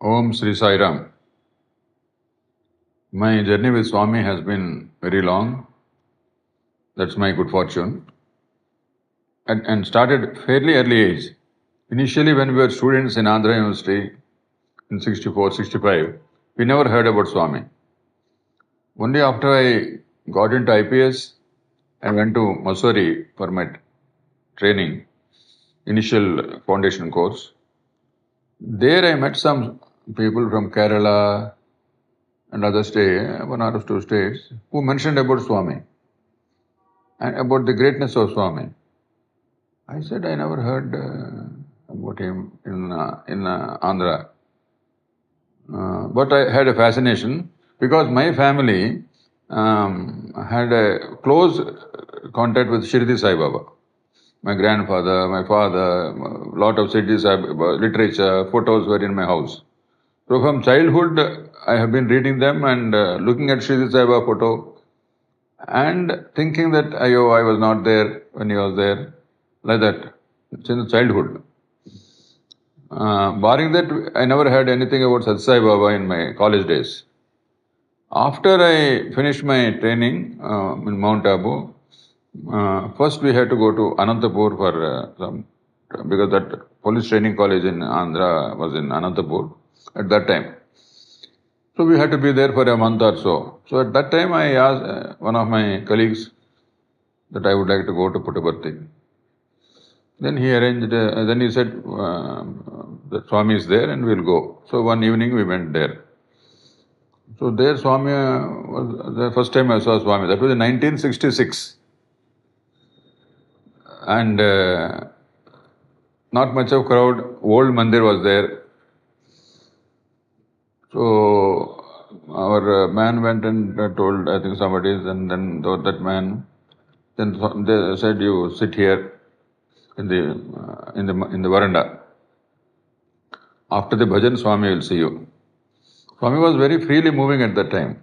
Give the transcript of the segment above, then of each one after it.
Om Sri Sai Ram. My journey with Swami has been very long. That's my good fortune. And started fairly early age. Initially, when we were students in Andhra University in 64, 65, we never heard about Swami. Only after I got into IPS, I went to Mussoorie for my training, initial foundation course. There I met some people from Kerala and other states, one or two states, who mentioned about Swami and about the greatness of Swami. I said I never heard about him in Andhra. But I had a fascination because my family had a close contact with Shirdi Sai Baba. My grandfather, my father, a lot of Shirdi Sai Baba literature, photos were in my house. So from childhood, I have been reading them and looking at Shirdi Sai Baba photo and thinking that I was not there when he was there, like that, since childhood. Barring that, I never heard anything about Satsang Sai Baba in my college days. After I finished my training in Mount Abu, first we had to go to Anantapur for because that police training college in Andhra was in Anantapur at that time. So we had to be there for a month or so. So at that time I asked one of my colleagues that I would like to go to Puttaparthi. Then he arranged, then he said that Swami is there and we'll go. So one evening we went there. So there Swami was the first time I saw Swami. That was in 1966. And not much of crowd. Old mandir was there. So our man went and told, I think somebody, and then that man, then they said, you sit here in the veranda. After the bhajan, Swami will see you. Swami was very freely moving at that time.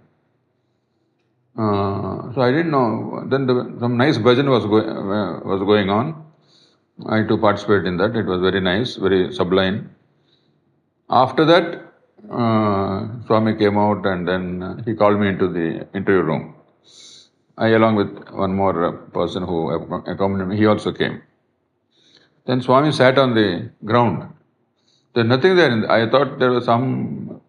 So I didn't know. Then some nice bhajan was going on. I too participated in that. It was very nice, very sublime. After that, Swami came out and then he called me into the interview room. I, along with one more person who accompanied me, he also came. Then Swami sat on the ground. There's nothing there. I thought there were some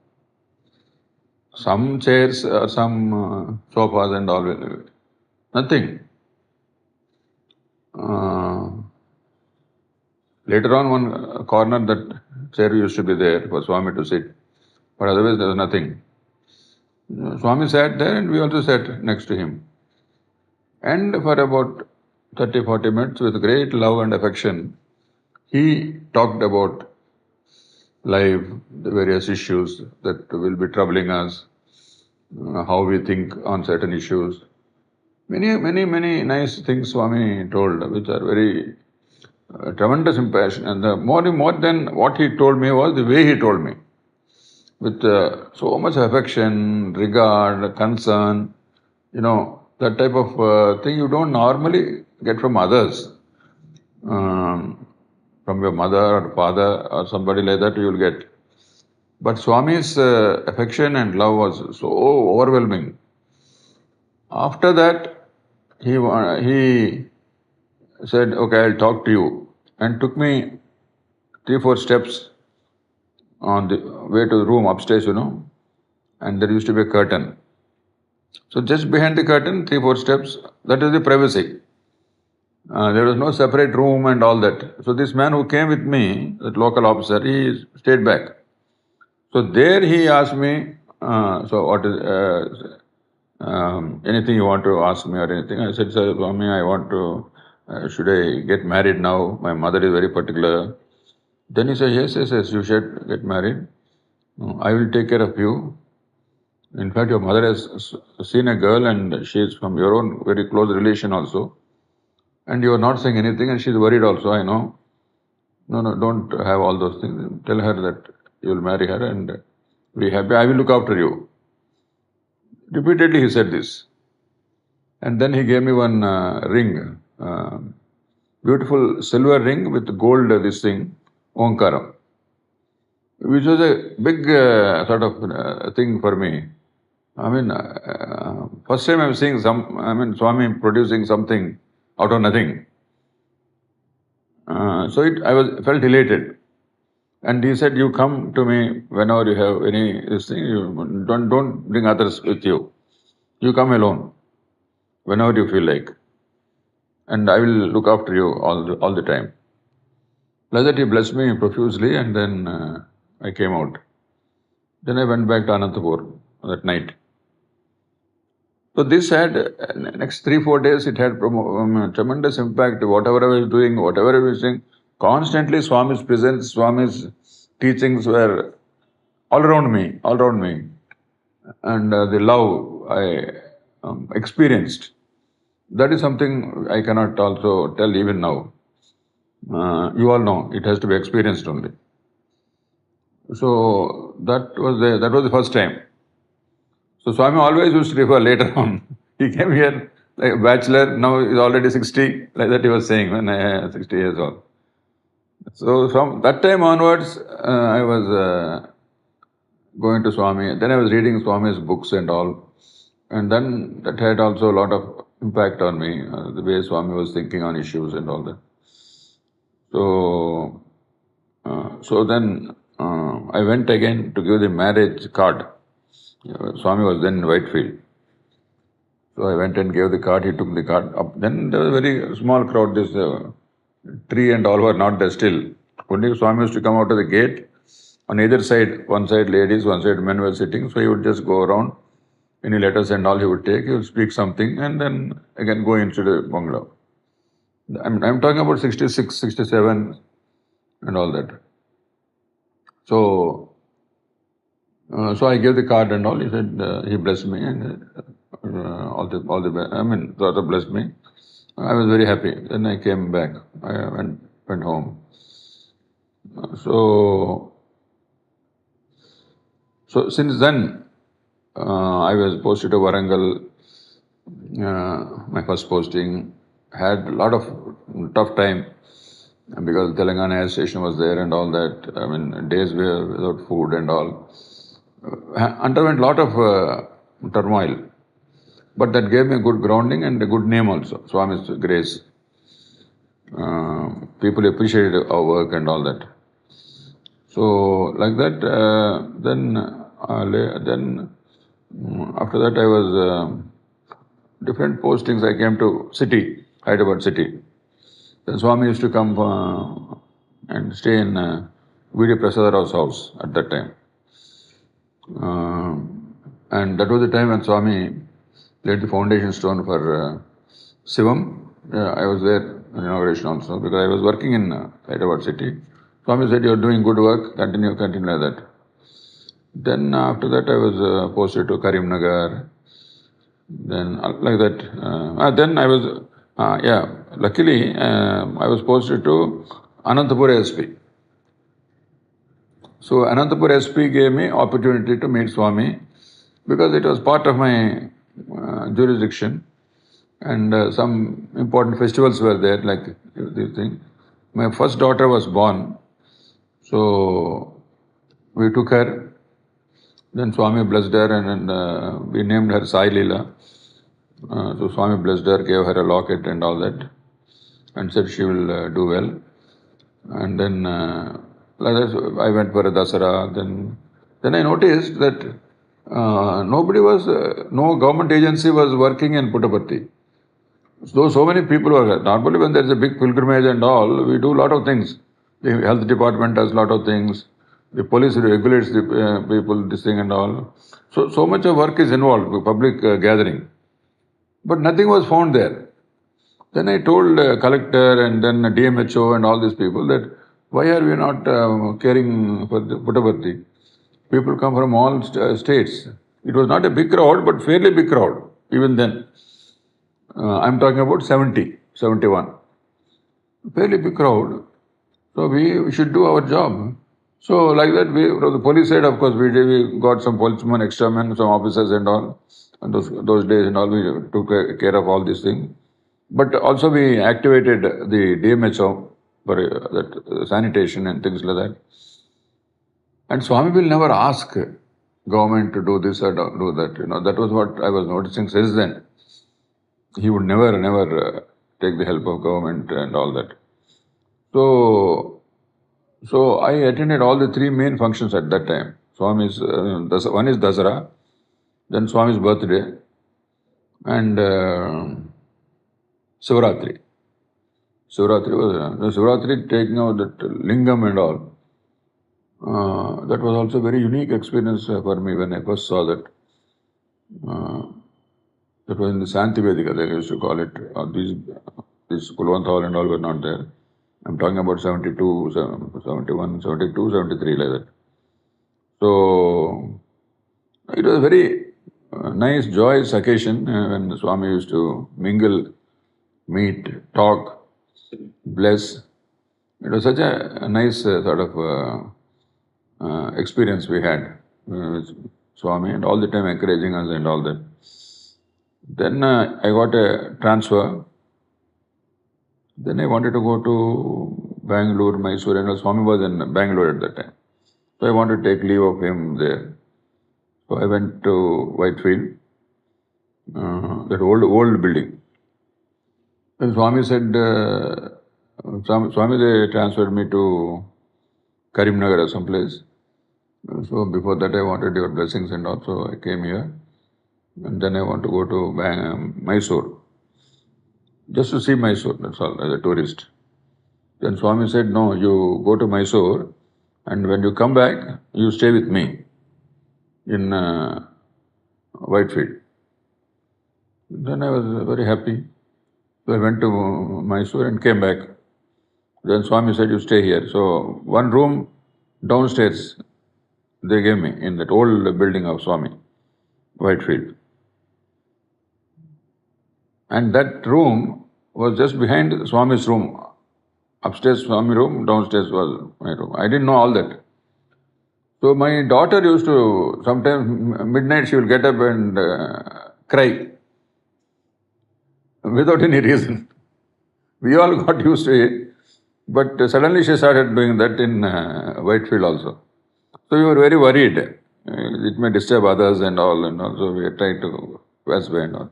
chairs or some sofas and all. Nothing. Later on, one corner that chair used to be there for Swami to sit. But otherwise there was nothing. Swami sat there and we also sat next to him. And for about 30-40 minutes with great love and affection, he talked about life, the various issues that will be troubling us, how we think on certain issues. Many nice things Swami told, which are very tremendous impression. And the more than what he told me was the way he told me. With so much affection, regard, concern, that type of thing you don't normally get from others. From your mother or father or somebody like that you will get. But Swami's affection and love was so overwhelming. After that, he said, okay, I'll talk to you, and took me 3-4 steps on the way to the room upstairs, and there used to be a curtain. So just behind the curtain, 3-4 steps, that is the privacy. There was no separate room and all that. So this man who came with me, that local officer, he stayed back. So there he asked me, so what is, anything you want to ask me or anything? I said, Sir Swami, I want to, should I get married now? My mother is very particular. Then he said, yes, you should get married. I will take care of you. In fact, your mother has seen a girl and she is from your own very close relation also. And you are not saying anything and she is worried also, I know. No, don't have all those things. Tell her that you will marry her and be happy. I will look after you. Repeatedly he said this. And then he gave me one ring, beautiful silver ring with gold, this thing, Omkaram. which was a big sort of thing for me. I mean, first time I was seeing Swami producing something out of nothing. I felt elated. And he said, you come to me whenever you have any this thing, you don't bring others with you. You come alone, whenever you feel like. And I will look after you all the time. Like that he blessed me profusely, and then I came out. Then I went back to Anantapur that night. So this had, next 3-4 days, it had tremendous impact. Whatever I was doing, whatever I was saying, constantly Swami's presence, Swami's teachings were all around me. And the love I experienced, that is something I cannot also tell even now. You all know, it has to be experienced only. So that was the first time. So Swami always used to refer later on. He came here like a bachelor, now he's already 60, like that he was saying when I 60 years old. So from that time onwards, I was going to Swami. Then I was reading Swami's books and all. And then that had also a lot of impact on me, the way Swami was thinking on issues and all that. So then I went again to give the marriage card. Swami was then in Whitefield. So I went and gave the card, he took the card up. Then there was a very small crowd, this tree and all were not there still. Only Swami used to come out of the gate. On either side, one side ladies, one side men were sitting. So he would just go around, any letters and all he would take, he would speak something and then again go into the bungalow. I'm talking about 66, 67 and all that. So I gave the card and all. He said he blessed me and all the best. Sort of blessed me. I was very happy. Then I came back. I went home. So since then, I was posted to Warangal. My first posting, had a lot of tough time because Telangana air station was there and all that. Days were without food and all. Underwent a lot of turmoil, but that gave me a good grounding and a good name also, Swami's grace. People appreciated our work and all that. So like that, then after that I was different postings. I came to city, Hyderabad city. Then Swami used to come and stay in V.D. Prasad house at that time. And that was the time when Swami laid the foundation stone for Shivam. I was there in inauguration also because I was working in Hyderabad city. Swami said, "You are doing good work, continue like that." Then after that I was posted to Karimnagar. Then like that. Then I was, luckily I was posted to Anantapur SP. So Anantapur SP gave me opportunity to meet Swami because it was part of my jurisdiction, and some important festivals were there, like this thing. My first daughter was born, so we took her. Then Swami blessed her, and we named her Sai Leela. So Swami blessed her, gave her a locket and all that, and said she will do well. And then like that, I went for a Dasara. Then I noticed that no government agency was working in Puttaparthi. So many people were. Normally when there is a big pilgrimage and all, we do a lot of things. The health department does a lot of things. The police regulates the people, this thing and all. So much of work is involved, public gathering. But nothing was found there. Then I told collector and then DMHO and all these people that why are we not caring for the Puttaparthi? People come from all states. It was not a big crowd, but fairly big crowd, even then. I'm talking about 70, 71. Fairly big crowd. So we should do our job. So like that, from the police side, of course, we got some policemen, extra men, some officers and all. And those days and all, we took care of all these things. But also we activated the DMHO for that sanitation and things like that. And Swami will never ask government to do this or do that. That was what I was noticing since then. He would never take the help of government and all that. So I attended all the three main functions at that time. Swami's, one is Dasara, then Swami's birthday, and Sivaratri. Sivaratri taking out that lingam and all. That was also a very unique experience for me when I first saw that. That was in the Shanti Vedika, they used to call it. These Kulwant Hall and all were not there. I'm talking about 72, 71, 72, 73 like that. So it was a very nice, joyous occasion when Swami used to mingle, meet, talk, bless. It was such a nice sort of experience we had with Swami, and all the time encouraging us and all that. Then I got a transfer. Then I wanted to go to Bangalore, Mysore, and Swami was in Bangalore at that time. So I wanted to take leave of him there. So I went to Whitefield, that old building. Then Swami said, Swami, they transferred me to Karimnagar or someplace. So before that I wanted your blessings, and also I came here. And then I want to go to Mysore. Just to see Mysore, that's all, as a tourist. Then Swami said, no, you go to Mysore, and when you come back, you stay with me in Whitefield. Then I was very happy. So I went to Mysore and came back. Then Swami said, you stay here. So one room downstairs they gave me in that old building of Swami, Whitefield. And that room was just behind Swami's room. Upstairs Swami room, downstairs was my room. I didn't know all that. So my daughter used to, sometimes midnight she will get up and cry without any reason. We all got used to it, but suddenly she started doing that in Whitefield also. So we were very worried. It may disturb others and all, and also we tried to pass by and all.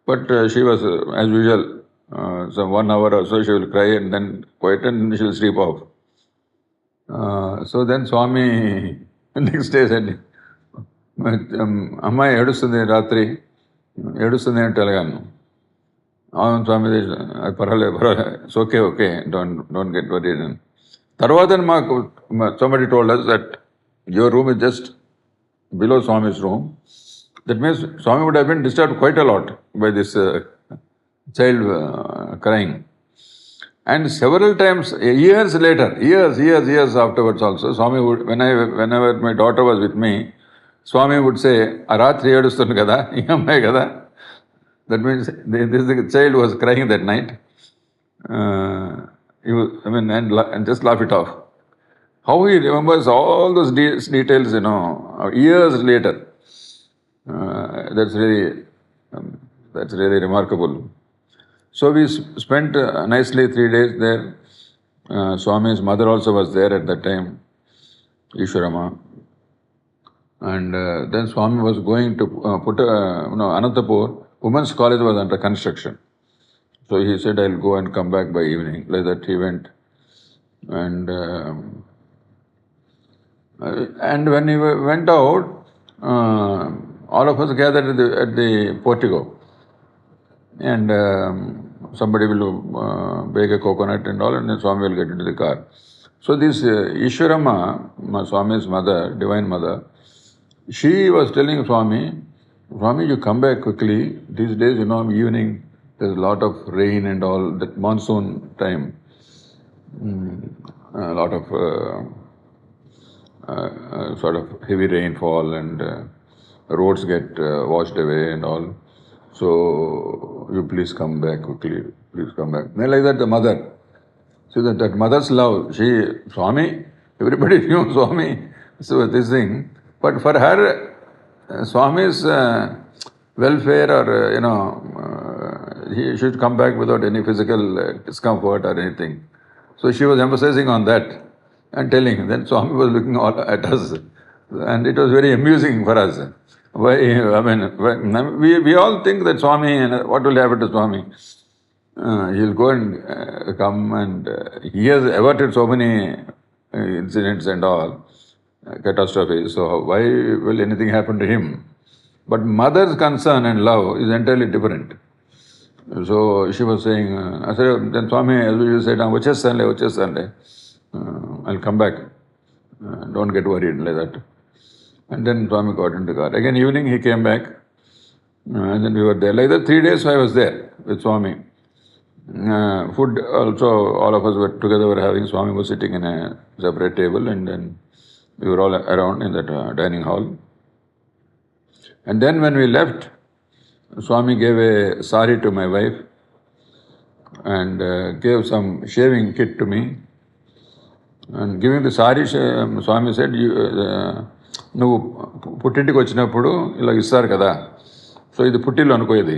But she was, as usual, some 1 hour or so she will cry and then quiet and she will sleep off. So then Swami next day said, Amma edustundi ratri, edustundi ante alaganu. Swami said, parale, it's okay, don't get worried. Tarvatan somebody told us that your room is just below Swami's room. That means Swami would have been disturbed quite a lot by this child crying. And several times, years afterwards also, Swami would, whenever my daughter was with me, Swami would say, Aratri edustundu kada, Yamai kada. That means this child was crying that night. He was, and just laugh it off. How he remembers all those details, years later. That's really remarkable. So we spent nicely 3 days there. Swami's mother also was there at that time, Ishwarama. And then Swami was going to put Anantapur, Women's College was under construction. So he said, I'll go and come back by evening. Like that he went. And when he went out, all of us gathered at the portico. And somebody will bake a coconut and all, and then Swami will get into the car. So this Ishwarama, Swami's mother, Divine Mother, she was telling Swami, you come back quickly. These days, evening, there's a lot of rain and all, that monsoon time. A lot of sort of heavy rainfall and roads get washed away and all. So, you please come back quickly, please come back. And like that, the mother. See that mother's love, Swami, everybody knew Swami, so this thing. But for her, Swami's welfare or, he should come back without any physical discomfort or anything. So she was emphasizing on that. and telling. Then Swami was looking all at us, and it was very amusing for us. Why? I mean, we all think that Swami, what will happen to Swami? He'll go and come, and he has averted so many incidents and all, catastrophes. So why will anything happen to him? But mother's concern and love is entirely different. So she was saying, I said, then Swami, as you said, which is Sunday, I'll come back. Don't get worried like that. And then Swami got into the car. Again, evening he came back, and then we were there. Like that, 3 days I was there with Swami. Food also, all of us were together were having. Swami was sitting in a separate table, and then we were all around in that dining hall. And then when we left, Swami gave a sari to my wife and gave some shaving kit to me. And giving the sari, Swami said, నువ్వు పుట్టింటికి వచ్చినప్పుడు ఇలా ఇస్తారు కదా, so ఇది పుట్టిల్లు అనుకో, ఇది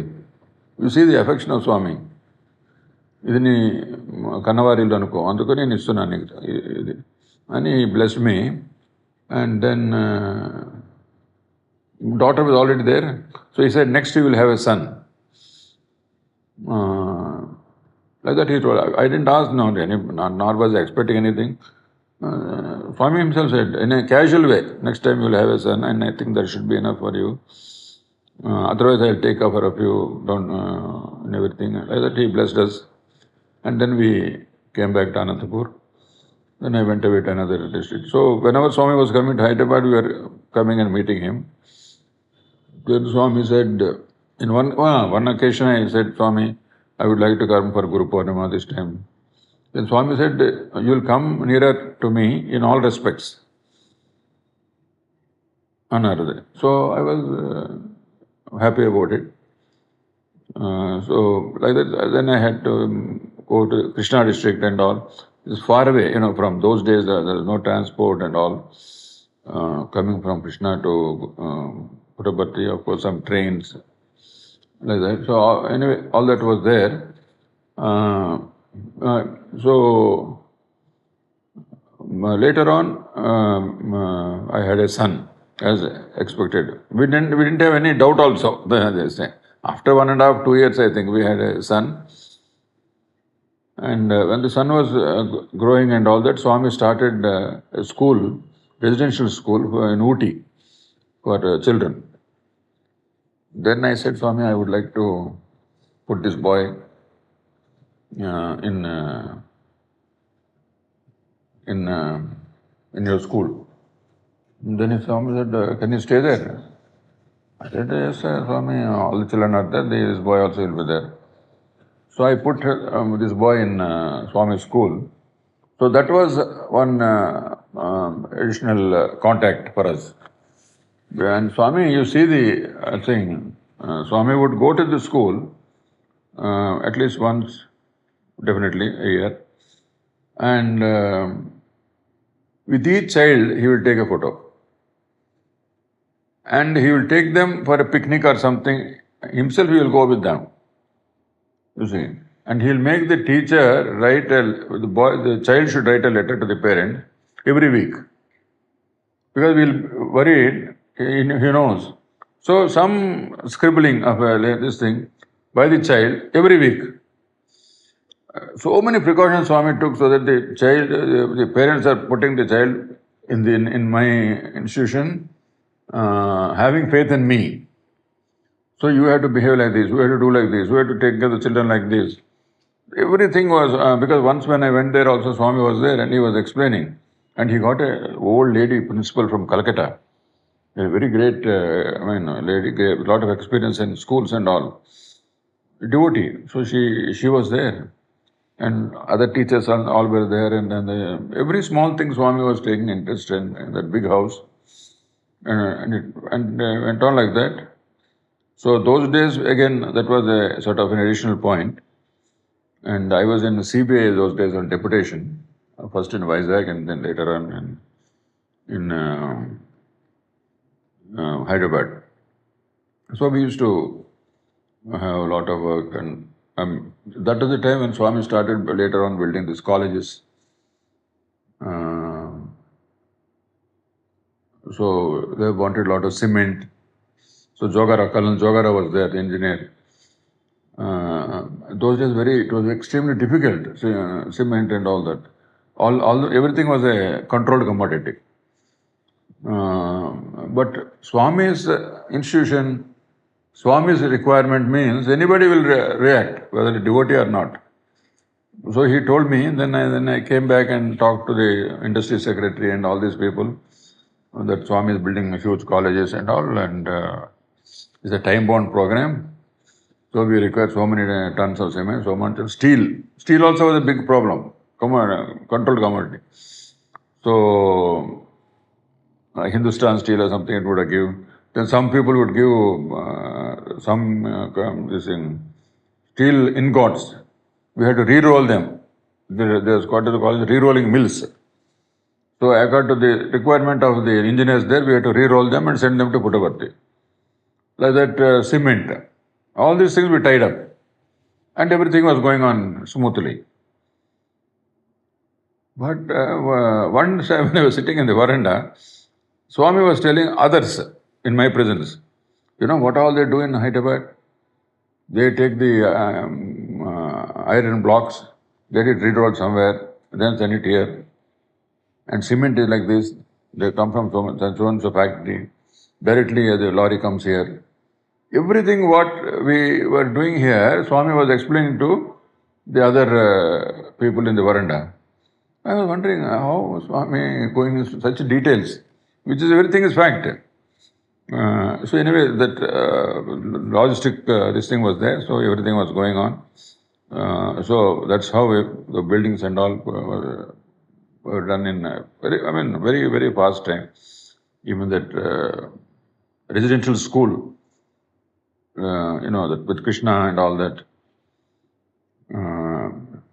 you see the affection of Swami, ఇది నీ కన్నవారిల్లు అనుకో, అందుకు నేను ఇస్తున్నాను నీకు ఇది అని blessed me. And then daughter was already there, so he said, next you will have a son. Like that he told. I didn't ask, nor was I expecting anything. Swami himself said, in a casual way, next time you will have a son, and I think that should be enough for you. Otherwise I'll take care of you, and everything. Like that he blessed us. And then we came back to Anantapur. Then I went away to another district. So whenever Swami was coming to Hyderabad, we were coming and meeting him. Then Swami said, in one occasion I said, Swami, I would like to come for Guru Purnima this time. Then Swami said, you will come nearer to me in all respects. So I was happy about it. So like that, then I had to go to Krishna district and all. It's far away, from those days there was no transport and all. Coming from Krishna to Puttaparthi, of course, some trains, like that. So anyway, all that was there. So later on, I had a son, as expected. We didn't have any doubt also. After 1.5, 2 years, I think, we had a son. And when the son was growing and all that, Swami started a school, residential school in Ooty for children. Then I said, Swami, I would like to put this boy in your school. And then Swami said, can you stay there? I said, yes, Swami, all the children are there, this boy also will be there. So I put this boy in Swami's school. So that was one additional contact for us. And Swami, you see the thing, Swami would go to the school at least once, definitely a year. And with each child, he will take a photo. And he will take them for a picnic or something. Himself, he will go with them. You see. And he will make the teacher write, the child should write a letter to the parent every week. Because we will worried, he knows. So some scribbling of this thing by the child every week. So many precautions Swami took so that the parents are putting the child in my institution, having faith in me. So you have to behave like this, you have to do like this, you have to take care of the children like this. Everything was, because once when I went there also, Swami was there and he was explaining. And he got an old lady principal from Calcutta, a very great, lady, a lot of experience in schools and all. Devotee. So she was there. And other teachers all were there. And every small thing Swami was taking interest in that big house. And it went on like that. So those days, again, that was a sort of an additional point. And I was in CBI those days on deputation, first in Vizag and then later on in Hyderabad. So we used to have a lot of work, and that was the time when Swami started later on building these colleges. So they wanted a lot of cement. So Jogara, Colonel Jogara was there, the engineer. Those days it was extremely difficult, cement and all that. Everything was a controlled commodity. But Swami's institution, Swami's requirement means anybody will react, whether a devotee or not. So he told me, then I came back and talked to the industry secretary and all these people that Swami is building huge colleges and all, and it's a time-bound program. So we require so many tons of cement, so much of steel. Steel also was a big problem, controlled commodity. So Hindustan Steel or something it would give. Then some people would give steel ingots. We had to re-roll them. There's what is called re-rolling mills. So according to the requirement of the engineers there, we had to re-roll them and send them to Puttaparthi. Like that cement. All these things were tied up. And everything was going on smoothly. But once when I was sitting in the veranda, Swami was telling others in my presence, you know what all they do in Hyderabad? They take the iron blocks, get it re-rolled somewhere, then send it here. And cement is like this. They come from so and so factory. Directly the lorry comes here. Everything what we were doing here, Swami was explaining to the other people in the veranda. I was wondering how Swami going into such details, which is everything is fact. So anyway, that logistic this thing was there, so everything was going on. So that's how the buildings and all were done in very, very fast time. Even that residential school, that with Krishna and all that,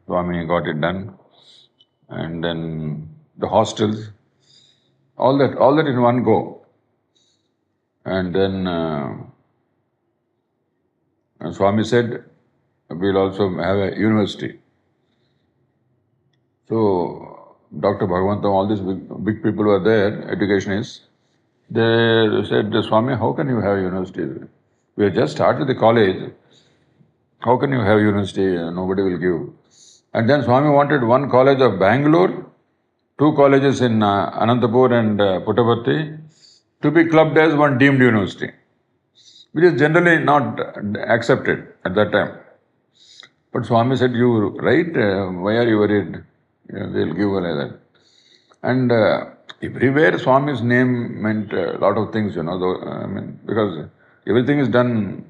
Swami got it done. And then the hostels, all that in one go. And then Swami said, we'll also have a university. So Dr. Bhagavan, all these big people were there, educationists. They said, Swami, how can you have university? We have just started the college. How can you have university? Nobody will give. And then Swami wanted one college of Bangalore, two colleges in Anantapur and Puttaparthi to be clubbed as one deemed university, which is generally not accepted at that time. But Swami said, you right, why are you worried? They'll give like that. And everywhere Swami's name meant a lot of things, because everything is done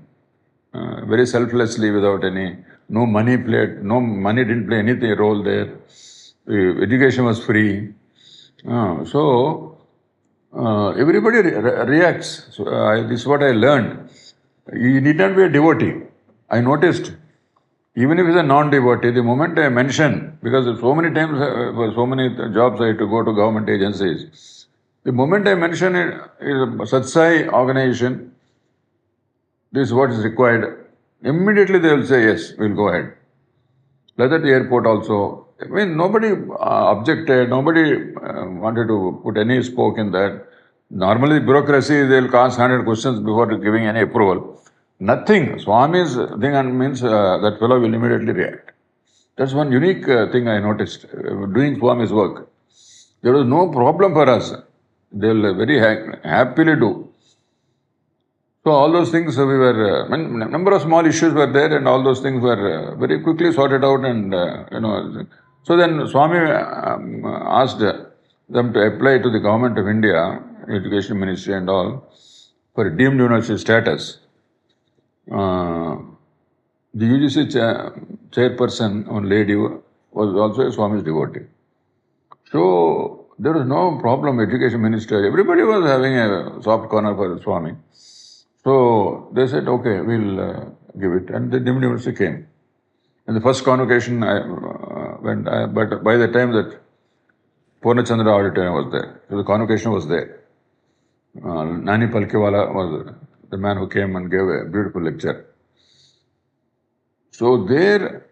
very selflessly without no money didn't play any role there. Education was free. So everybody reacts. So, this is what I learned. You need not be a devotee. I noticed, even if it's a non-devotee, the moment I mention, because so many times, so many jobs I had to go to government agencies, the moment I mention it is a Satsang organization, this is what is required, immediately they will say, yes, we'll go ahead. Like at the airport also, nobody objected, nobody wanted to put any spoke in that. Normally, bureaucracy, they'll ask 100 questions before giving any approval. Nothing. Swami's thing means that fellow will immediately react. That's one unique thing I noticed, doing Swami's work. There was no problem for us. They'll very happily do. So all those things we were, number of small issues were there, and all those things were very quickly sorted out. And so then Swami asked them to apply to the government of India, Education Ministry and all, for deemed university status. The UGC chairperson, one lady, was also a Swami's devotee. So there was no problem. Education Minister, everybody was having a soft corner for Swami. So they said, okay, we'll give it. And the deemed university came. And the first convocation I went, but by the time that Purnachandra auditorium was there, so the convocation was there. Nani Palkiwala was the man who came and gave a beautiful lecture. So there,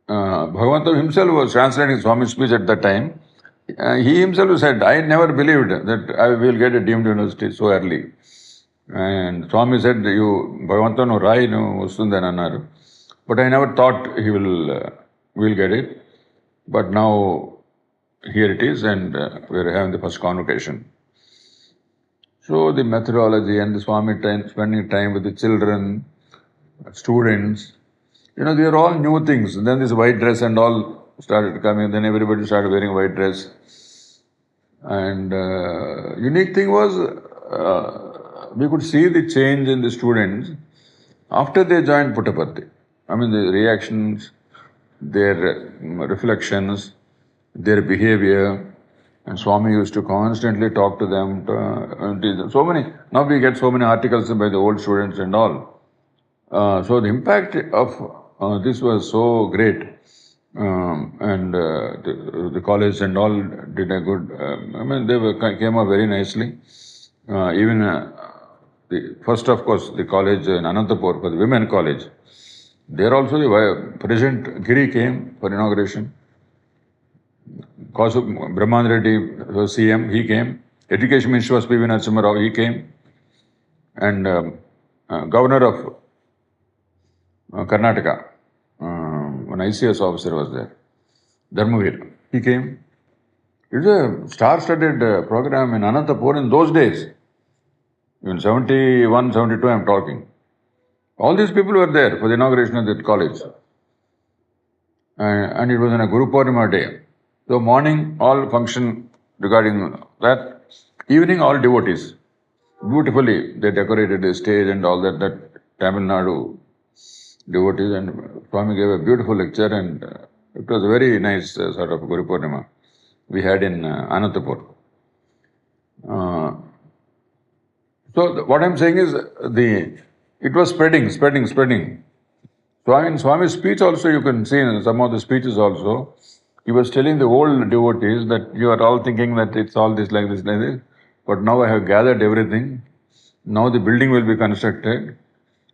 Bhagavan himself was translating Swami's speech at that time. he himself said, I never believed that I will get a deemed university so early. And Swami said, you, Bhagavantanu Rai, no, vastundani annaru. But I never thought he will get it. But now, here it is, and we are having the first convocation. So the methodology and the Swami spending time with the children, students, they are all new things. Then this white dress and all started coming. Then everybody started wearing white dress. And unique thing was, we could see the change in the students after they joined Puttaparthi. I mean, the reactions, their reflections, their behavior. And Swami used to constantly talk to them. Now we get so many articles by the old students and all. So the impact of this was so great. And the college and all did a good, they came up very nicely. Even first, of course, the college in Anantapur, for the women college, there also the President Giri came for inauguration. Brahman Reddy was CM, he came. Education Minister was P.V. Narasimha Rao, he came. And Governor of Karnataka, an ICS officer was there, Dharmavir, he came. It was a star-studded program in Anantapur in those days. In 71, 72 I am talking. All these people were there for the inauguration of that college. And it was on a Guru Purnima day. So morning, all function regarding that. Evening, all devotees. Beautifully, they decorated the stage and all that Tamil Nadu devotees. And Swami gave a beautiful lecture, and it was a very nice sort of Guru Purnima we had in Anantapur. So what I'm saying is, it was spreading. In Swami's speech also, you can see in some of the speeches also, he was telling the old devotees that you are all thinking that it's all this, like this, but now I have gathered everything. Now the building will be constructed,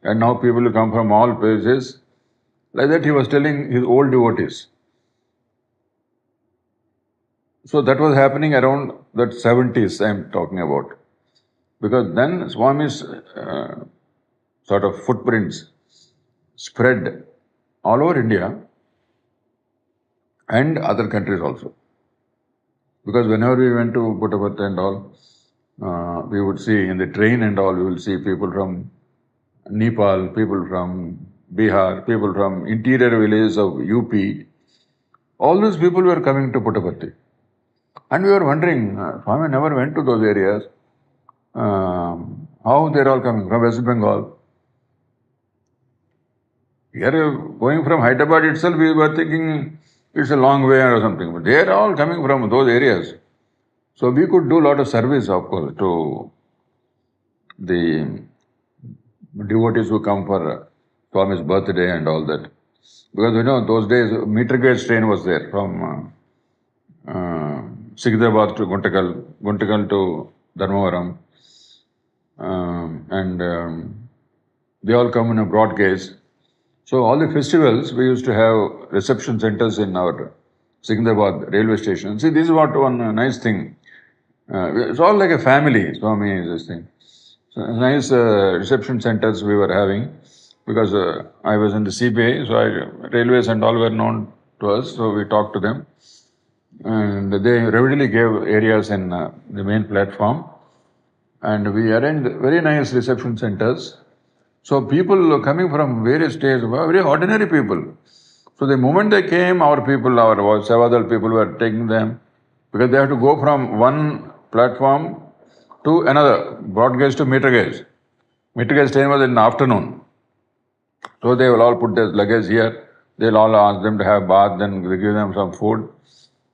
and now people will come from all places. Like that he was telling his old devotees. So that was happening around that 70s I am talking about. Because then Swami's sort of footprints spread all over India and other countries also. Because whenever we went to Puttaparthi and all, we would see in the train and all, we will see people from Nepal, people from Bihar, people from interior villages of UP. All those people were coming to Puttaparthi. And we were wondering, Swami never went to those areas. How they're all coming from West Bengal. Here, going from Hyderabad itself, we were thinking it's a long way or something. But they're all coming from those areas. So we could do a lot of service, of course, to the devotees who come for Swami's birthday and all that. Because those days, meter gauge train was there from Sikidrabad to Guntakal to Dharmavaram. And they all come in a broad gauge. So all the festivals, we used to have reception centers in our Sikidrabad railway station. See, this is what one nice thing. It's all like a family, Swami is this thing. So nice reception centers we were having, because I was in the CBI, so railways and all were known to us, so we talked to them. And they readily gave areas in the main platform. And we arranged very nice reception centers. So people coming from various states were very ordinary people. So the moment they came, our Sevadal people were taking them, because they have to go from one platform to another, broad gauge to meter gauge. Meter gauge train was in the afternoon. So they will all put their luggage here. They'll all ask them to have bath, then they give them some food,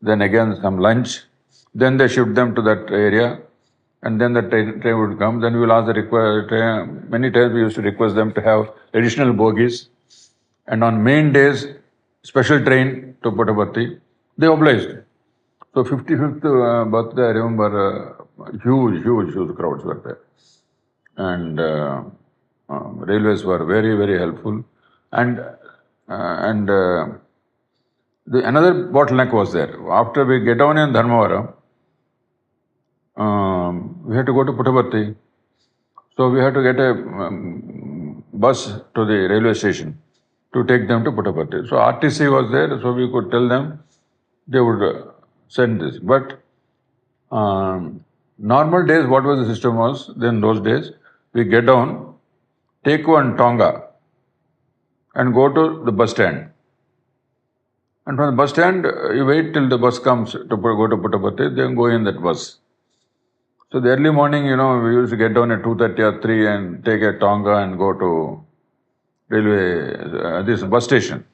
then again some lunch. Then they shift them to that area. And then the train would come. Then we will ask the request. Many times we used to request them to have additional bogies. And on main days, special train to Puttaparthi. They obliged. So 55th birthday, I remember huge crowds were there. And railways were very, very helpful. And Another bottleneck was there. After we get down in Dharmavara, we had to go to Puttaparthi. So we had to get a bus to the railway station to take them to Puttaparthi. So RTC was there, so we could tell them, they would send this. But normal days, what was the system was, then those days, we get down, take one Tonga and go to the bus stand. And from the bus stand, you wait till the bus comes to go to Puttaparthi, then go in that bus. So the early morning, we used to get down at 2:30 or 3 and take a Tonga and go to railway, this bus station.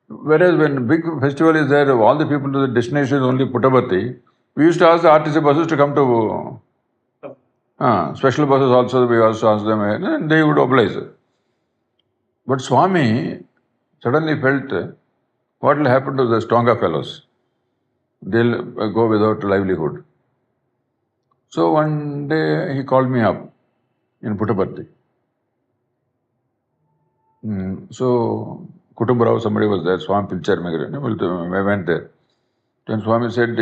Whereas when big festival is there, all the people to the destination is only Puttaparthi, we used to ask the RTC buses to come to, special buses also, we also asked them, and they would oblige. But Swami suddenly felt, what will happen to the Tonga fellows? They'll go without livelihood. So one day he called me up in Puttaparthi. So Kutumbarao, somebody was there, Swami Pilchar Megare. I went there. Then Swami said,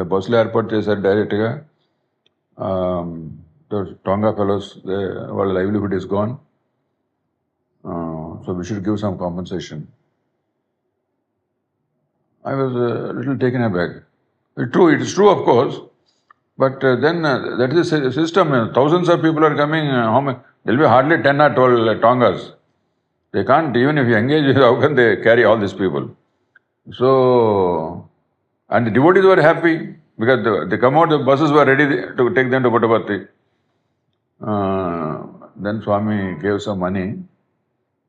bus lo airport chesaru direct ga. The Tonga fellows, their livelihood is gone. So we should give some compensation. I was a little taken aback. It is true, of course. But then that is the system. Thousands of people are coming. There will be hardly 10 or 12 Tongas. They can't, even if you engage, how can they carry all these people? So, and the devotees were happy because they come out, the buses were ready to take them to Puttaparthi. Then Swami gave some money.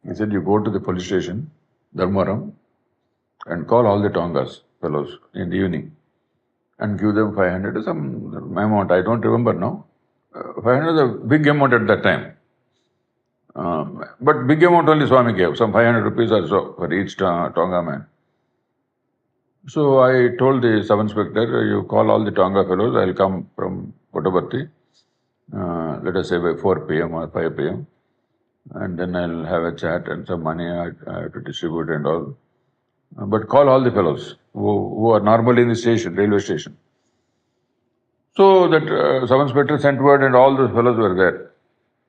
He said, you go to the police station, Dharmaram, and call all the Tongas fellows in the evening and give them 500 or some amount, I don't remember now. 500 is a big amount at that time. But big amount only Swami gave, some 500 rupees or so for each Tonga man. So I told the sub-inspector, you call all the Tonga fellows, I'll come from Puttaparthi, let us say by 4 p.m. or 5 p.m. And then I'll have a chat and some money I have to distribute and all. But call all the fellows who are normally in the station, railway station. So that sub-inspector sent word and all those fellows were there.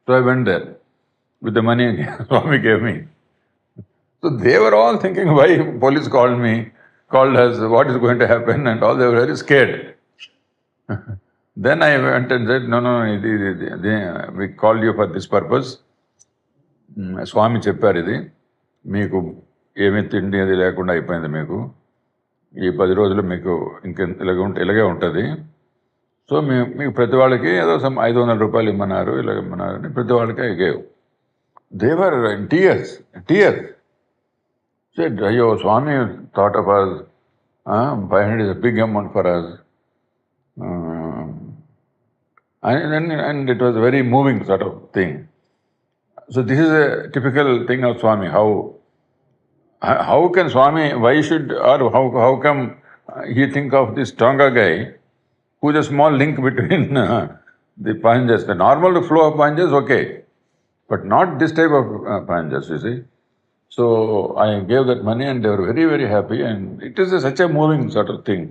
So I went there with the money Swami gave me. So they were all thinking, why police called us, what is going to happen and all. They were very scared. Then I went and said, no, we called you for this purpose. Swami చెప్పారు ఇది మీకు ఏమీ తిండి అది లేకుండా అయిపోయింది మీకు ఈ 10 రోజులు మీకు ఇలాగే ఉంటుంది సో మీకు ప్రతి వాళ్ళకి ఏదో 500 రూపాయలు ఇమ్మన్నారు ఇమ్మన్నారని ప్రతి వాళ్ళకి I gave. They were in tears. Said, అయ్యో Swami thought of us, 500 is a big amount for us. And it was a very moving sort of thing. So this is a typical thing of Swami. How can Swami, why should, or how come he think of this Tonga guy, who is a small link between the passengers. The normal flow of passengers, okay, but not this type of passengers, you see. So I gave that money and they were very, very happy, and it is such a moving sort of thing.